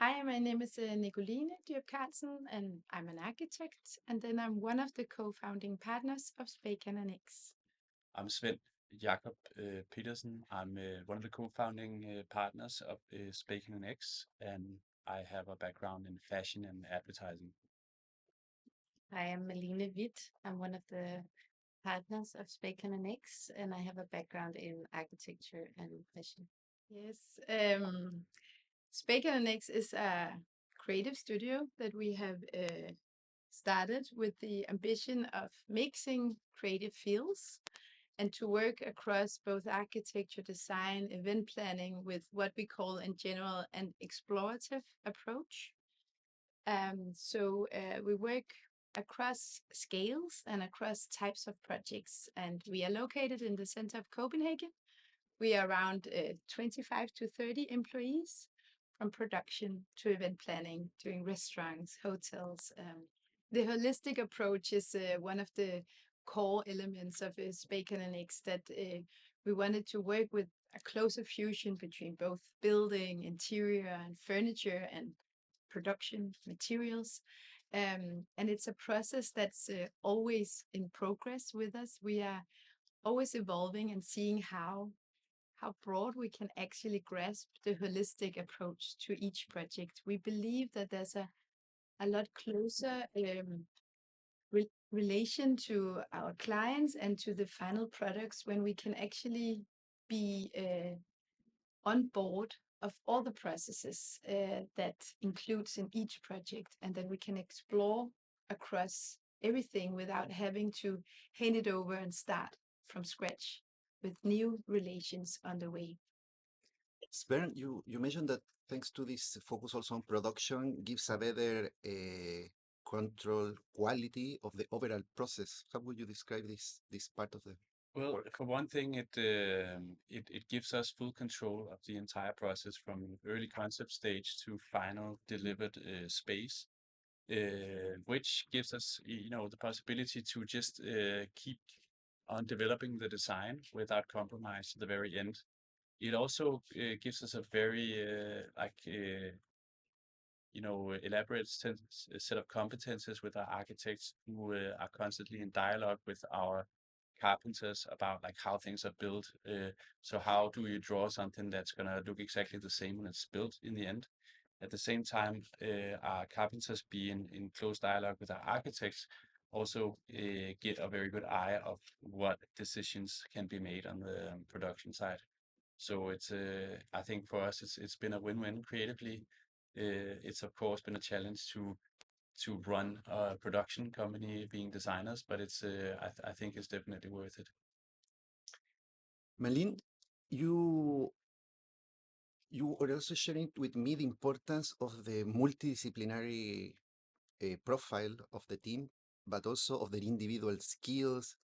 Hi, my name is Nicoline Dyrup Carlsen, and I'm an architect. And then I'm one of the co-founding partners of Spacon and X. I'm Sven Jakob Petersen. I'm one of the co-founding partners of Spacon X, and I have a background in fashion and advertising. I am Malene Witt. I'm one of the partners of Spacon and X, and I have a background in architecture and fashion. Yes, Spacon and X is a creative studio that we have started with the ambition of mixing creative fields and to work across both architecture, design, event planning with what we call in general an explorative approach. We work across scales and across types of projects, and we are located in the center of Copenhagen. We are around 25 to 30 employees, from production to event planning, doing restaurants, hotels. The holistic approach is one of the core elements of Spacon and X that we wanted to work with a closer fusion between both building, interior, and furniture and production materials. And it's a process that's always in progress with us. We are always evolving and seeing how broad we can actually grasp the holistic approach to each project. We believe that there's a lot closer relation to our clients and to the final products when we can actually be on board of all the processes that includes in each project, and then we can explore across everything without having to hand it over and start from scratch with new relations on the way. Spern, you mentioned that thanks to this focus also on production gives a better control quality of the overall process. How would you describe this part of the Well, work? for one thing, it gives us full control of the entire process from early concept stage to final delivered space, which gives us, the possibility to just keep on developing the design without compromise to the very end. It also gives us a very elaborate set of competences with our architects who are constantly in dialogue with our carpenters about like how things are built. So how do you draw something that's gonna look exactly the same when it's built in the end? At the same time, our carpenters being in close dialogue with our architects also get a very good eye of what decisions can be made on the production side. So I think for us, it's been a win-win creatively. It's of course been a challenge to run a production company being designers, but I think it's definitely worth it. Malin, you you were also sharing with me the importance of the multidisciplinary profile of the team, but also of their individual skills.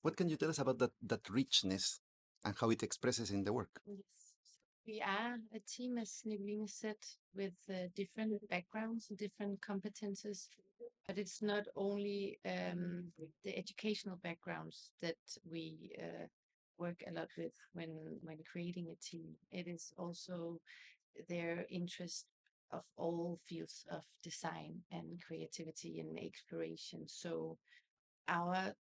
What can you tell us about that richness and how it expresses in the work? Yes. We are a team, as Nicoline said, with different backgrounds and different competences, but it's not only the educational backgrounds that we work a lot with when creating a team. It is also their interest of all fields of design and creativity and exploration. So our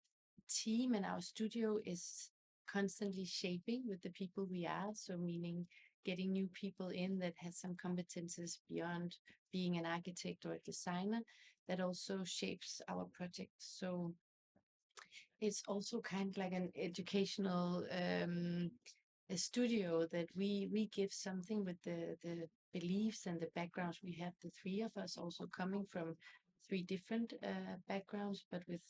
team and our studio is constantly shaping with the people we are. So meaning getting new people in that has some competences beyond being an architect or a designer that also shapes our project. So it's also kind of like an educational a studio that we give something with the beliefs and the backgrounds we have, the three of us also coming from three different backgrounds but with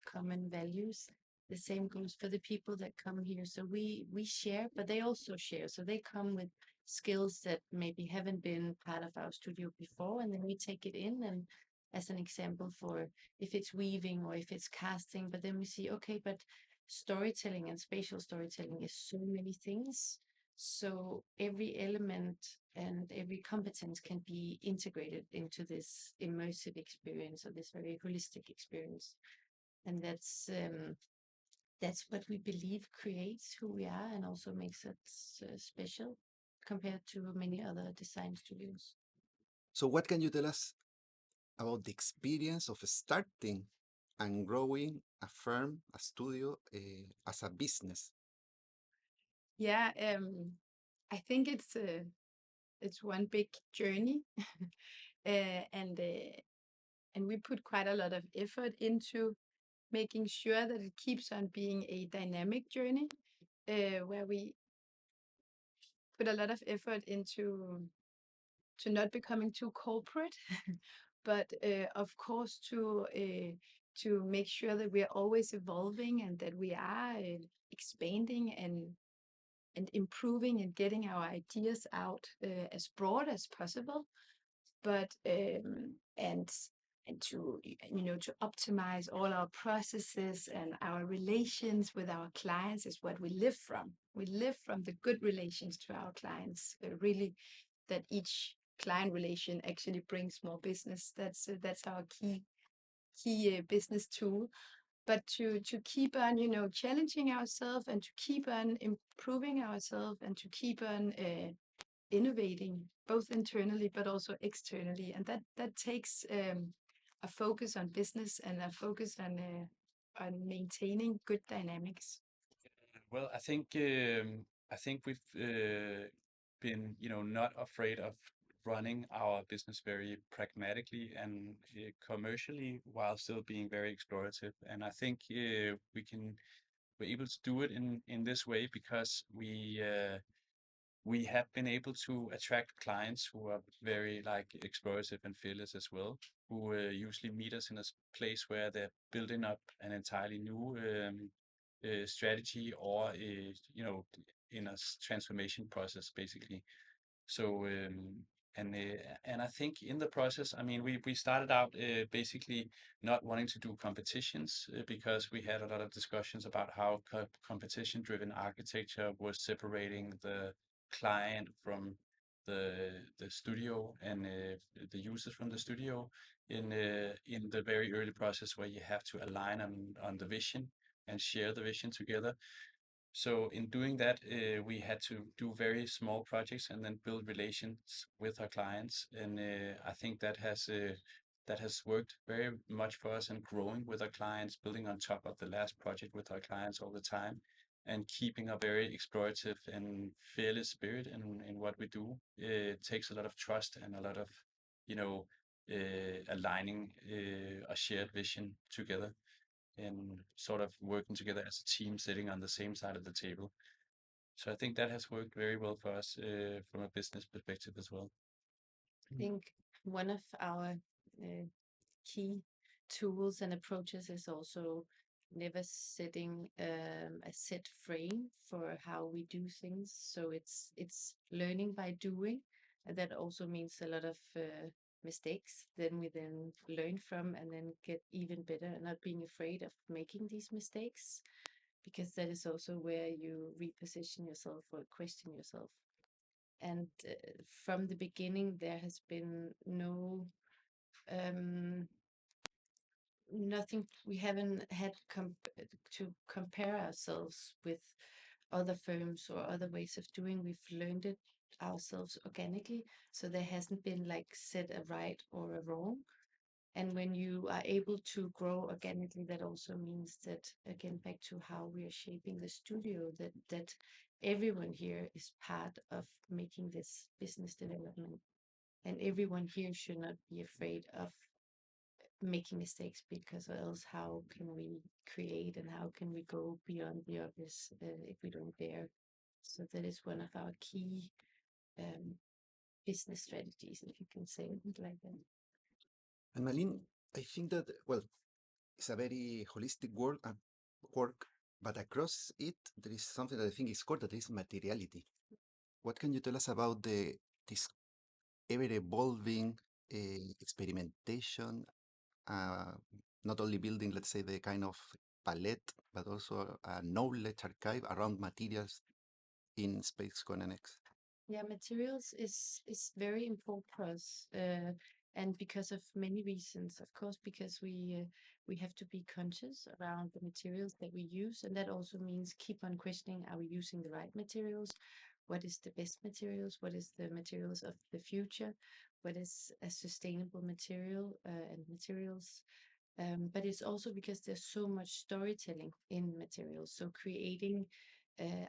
common values. The same goes for the people that come here, so we share but they also share, so they come with skills that maybe haven't been part of our studio before, and then we take it in and as an example for if it's weaving or if it's casting, but then we see, okay, but storytelling and spatial storytelling is so many things. So every element and every competence can be integrated into this immersive experience or this very holistic experience. And that's what we believe creates who we are and also makes us special compared to many other design studios. So what can you tell us about the experience of starting and growing a firm, a studio, as a business? Yeah, I think it's one big journey, and we put quite a lot of effort into making sure that it keeps on being a dynamic journey, where we put a lot of effort into not becoming too corporate, but of course to make sure that we are always evolving and that we are expanding and improving and getting our ideas out as broad as possible, but and to to optimize all our processes and our relations with our clients is what we live from. We live from the good relations to our clients, really, that each client relation actually brings more business. That's our key business tool. But to keep on challenging ourselves and to keep on improving ourselves and to keep on innovating both internally but also externally, and that takes a focus on business and a focus on maintaining good dynamics. Well, I think we've been, not afraid of running our business very pragmatically and commercially while still being very explorative. And I think we're able to do it in this way because we have been able to attract clients who are very like explorative and fearless as well, who usually meet us in a place where they're building up an entirely new strategy or in a transformation process basically. So and I think in the process, I mean, we started out basically not wanting to do competitions because we had a lot of discussions about how competition-driven architecture was separating the client from the studio and the users from the studio in the very early process where you have to align on the vision and share the vision together. So in doing that, we had to do very small projects and then build relations with our clients. And I think that has worked very much for us and growing with our clients, building on top of the last project with our clients all the time, and keeping a very explorative and fearless spirit in what we do. It takes a lot of trust and a lot of, you know, aligning a shared vision together and sort of working together as a team sitting on the same side of the table. So I think that has worked very well for us from a business perspective as well. I think one of our key tools and approaches is also never setting a set frame for how we do things. So it's learning by doing, and that also means a lot of mistakes. Then we learn from and then get even better, and not being afraid of making these mistakes, because that is also where you reposition yourself or question yourself. And from the beginning, there has been nothing. We haven't had to compare ourselves with other firms or other ways of doing. We've learned it ourselves organically, so there hasn't been like set a right or a wrong. And when you are able to grow organically, that also means that, again, back to how we are shaping the studio, that everyone here is part of making this business development, and everyone here should not be afraid of making mistakes, because or else how can we create and how can we go beyond the obvious if we don't dare? So that is one of our key business strategies, if you can say it like that. And Malin, I think that, well, it's a very holistic work, but across it, there is something that I think is core, that is materiality. What can you tell us about this ever-evolving experimentation, uh, not only building, let's say, the kind of palette, but also a knowledge archive around materials in Spacon X? Yeah, materials is very important for us, and because of many reasons. Of course, because we have to be conscious around the materials that we use, and that also means keep on questioning: are we using the right materials? What is the best materials? What is the materials of the future? what is a sustainable material and materials. But it's also because there's so much storytelling in materials. So creating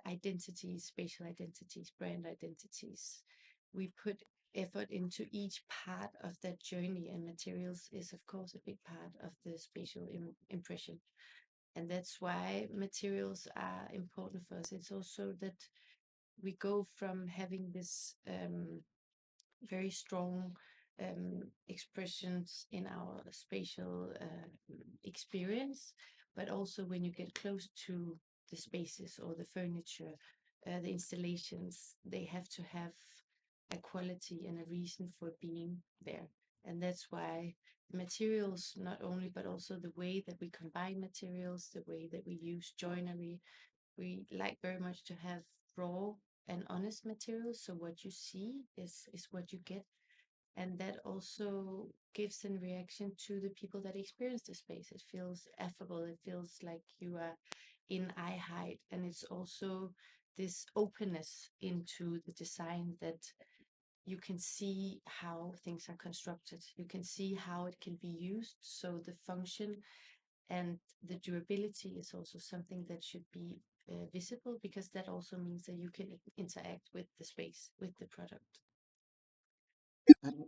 identities, spatial identities, brand identities. We put effort into each part of that journey, and materials is, of course, a big part of the spatial impression. And that's why materials are important for us. It's also that we go from having this very strong expressions in our spatial experience, but also when you get close to the spaces or the furniture, the installations, they have to have a quality and a reason for being there. And that's why materials, not only, but also the way that we combine materials, the way that we use joinery, we like very much to have raw and honest materials. So what you see is what you get, and that also gives a reaction to the people that experience the space. It feels affable, it feels like you are in eye height, and it's also this openness into the design that you can see how things are constructed, you can see how it can be used. So the function and the durability is also something that should be visible, because that also means that you can interact with the space, with the product. And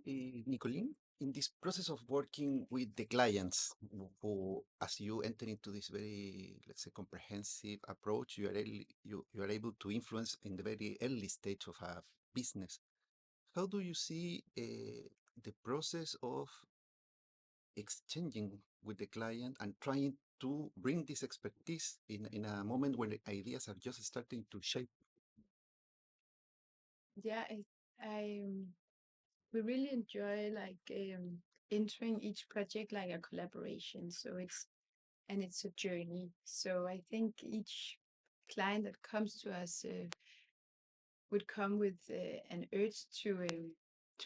Nicolene, in this process of working with the clients, who, as you enter into this very, let's say, comprehensive approach, you are able to influence in the very early stage of a business. How do you see the process of exchanging with the client and trying to bring this expertise in a moment when the ideas are just starting to shape? Yeah, I we really enjoy entering each project like a collaboration. So it's a journey. So I think each client that comes to us would come with an urge to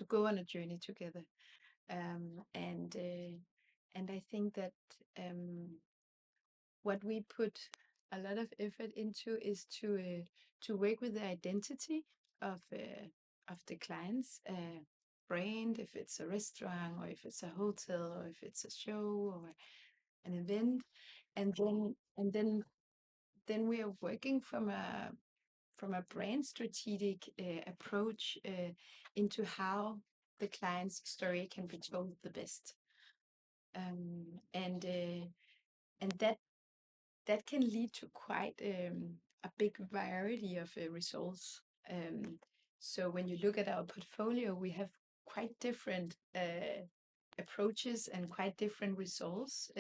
go on a journey together. Um, and uh, and I think that what we put a lot of effort into is to work with the identity of the client's brand, if it's a restaurant or if it's a hotel or if it's a show or an event, and then we are working from a brand strategic approach into how the client's story can be told the best, um, and uh, and that can lead to quite a big variety of results. So when you look at our portfolio, we have quite different approaches and quite different results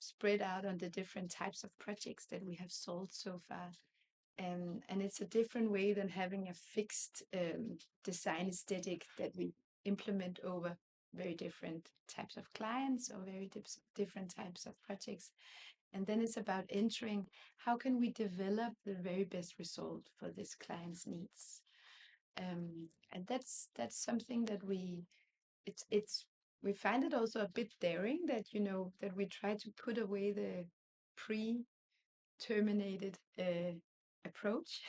spread out on the different types of projects that we have sold so far. And it's a different way than having a fixed design aesthetic that we implement over very different types of clients or very different types of projects. And then it's about entering how can we develop the very best result for this client's needs. And that's something that it's we find it also a bit daring that that we try to put away the pre-terminated approach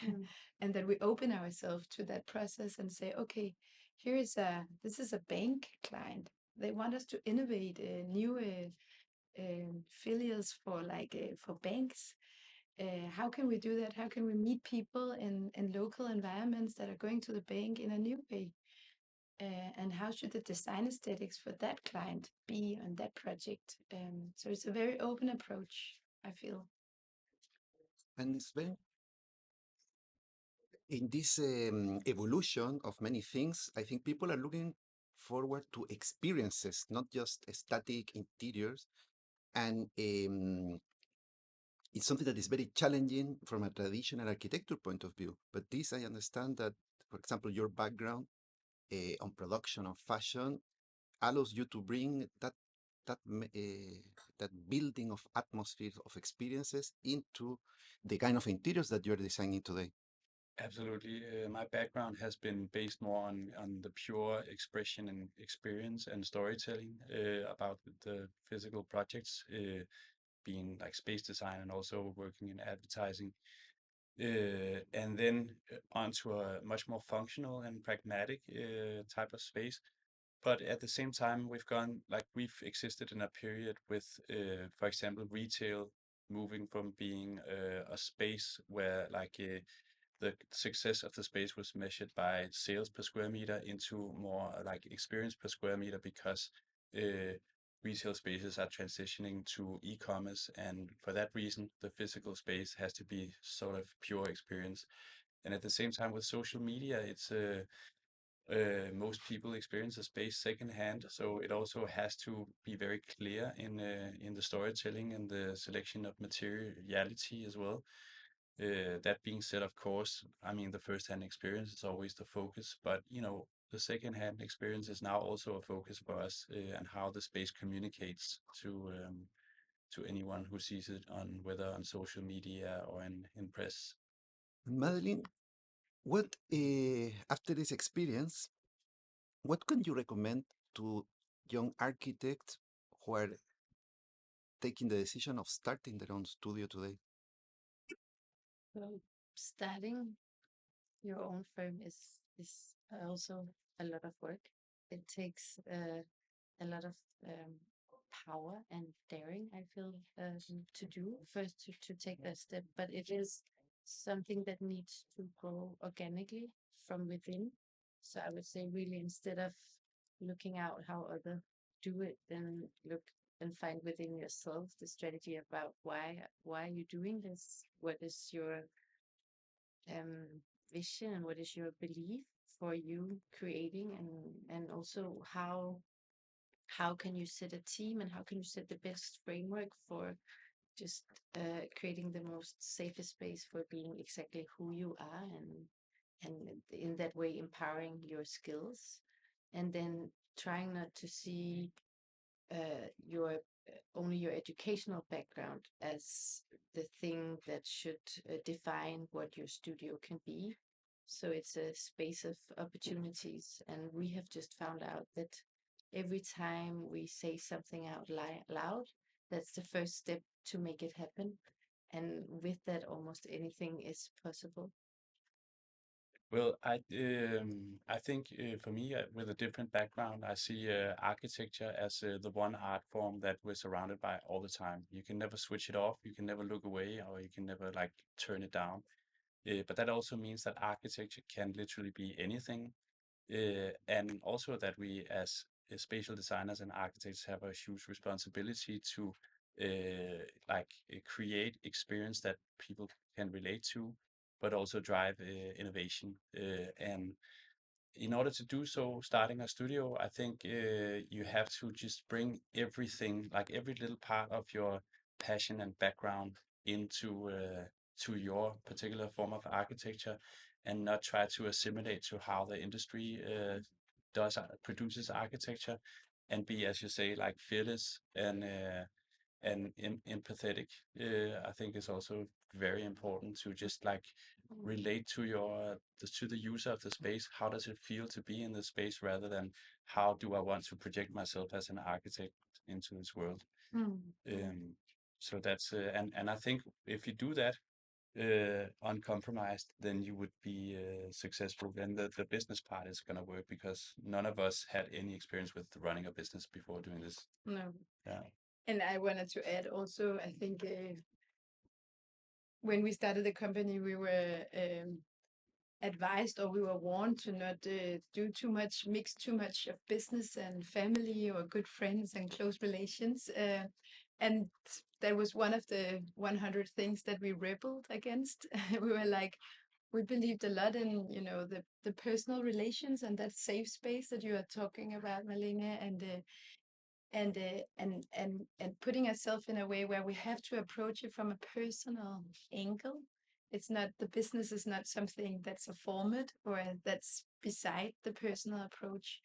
and that we open ourselves to that process and say, okay, this is a bank client. They want us to innovate new filials for banks. How can we do that? How can we meet people in local environments that are going to the bank in a new way? And how should the design aesthetics for that client be on that project? So it's a very open approach, I feel. And Sven, in this evolution of many things, I think people are looking forward to experiences, not just static interiors. And it's something that is very challenging from a traditional architecture point of view. But this, I understand that, for example, your background on production of fashion allows you to bring that building of atmosphere of experiences into the kind of interiors that you're designing today. Absolutely. My background has been based more on the pure expression and experience and storytelling about the physical projects, being like space design and also working in advertising. and then onto a much more functional and pragmatic type of space. But at the same time, we've existed in a period with, for example, retail moving from being a space where the success of the space was measured by sales per square meter into more like experience per square meter, because uh, retail spaces are transitioning to e-commerce, and for that reason, the physical space has to be sort of pure experience. And at the same time, with social media, it's most people experience a space secondhand, so it also has to be very clear in the storytelling and the selection of materiality as well. That being said, of course, I mean, the first-hand experience is always the focus, but the second-hand experience is now also a focus for us, and how the space communicates to anyone who sees it, whether on social media or in press. Madeline, what after this experience, what can you recommend to young architects who are taking the decision of starting their own studio today? Well, starting your own firm is also a lot of work. It takes a lot of power and daring, I feel, to do first to take that step. But it is something that needs to grow organically from within. So I would say, really, instead of looking out how others do it, then look and find within yourself the strategy about why you're doing this. What is your vision, and what is your belief for you creating, and also how can you set a team, and how can you set the best framework for just creating the most safest space for being exactly who you are, and in that way empowering your skills, and then trying not to see your only your educational background as the thing that should define what your studio can be. So it's a space of opportunities, and we have just found out that every time we say something out loud, that's the first step to make it happen. And with that, almost anything is possible. Well, I think for me, with a different background, I see architecture as the one art form that we're surrounded by all the time. You can never switch it off, you can never look away, or you can never like turn it down. But that also means that architecture can literally be anything, and also that we as spatial designers and architects have a huge responsibility to create experience that people can relate to, but also drive innovation. And in order to do so, starting a studio, I think you have to just bring everything, like every little part of your passion and background into to your particular form of architecture, and not try to assimilate to how the industry produces architecture, and be, as you say, like fearless and empathetic. I think is also very important to just like relate to to the user of the space. How does it feel to be in the space, rather than how do I want to project myself as an architect into this world? Um, so that's and I think if you do that uncompromised, then you would be successful. Then the business part is going to work, because none of us had any experience with running a business before doing this. No. Yeah. And I wanted to add also, I think when we started the company, we were advised, or we were warned to not mix too much of business and family, or good friends and close relations. And that was one of the 100 things that we rebelled against. We were like, we believed a lot in, the personal relations and that safe space that you are talking about, Malene, and putting ourselves in a way where we have to approach it from a personal angle. It's not, the business is not something that's a format or that's beside the personal approach.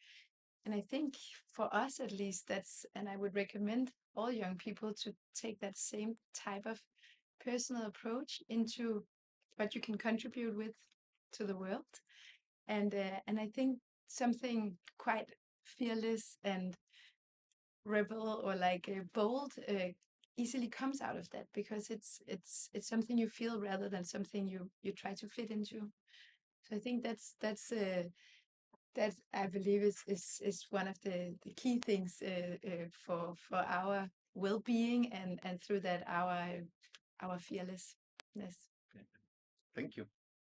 And I think for us, at least, and I would recommend all young people to take that same type of personal approach into what you can contribute with to the world. And I think something quite fearless and rebel, or like bold, easily comes out of that, because it's something you feel rather than something you try to fit into. So I think that I believe is one of the key things for our well-being, and through that our fearlessness. Thank you.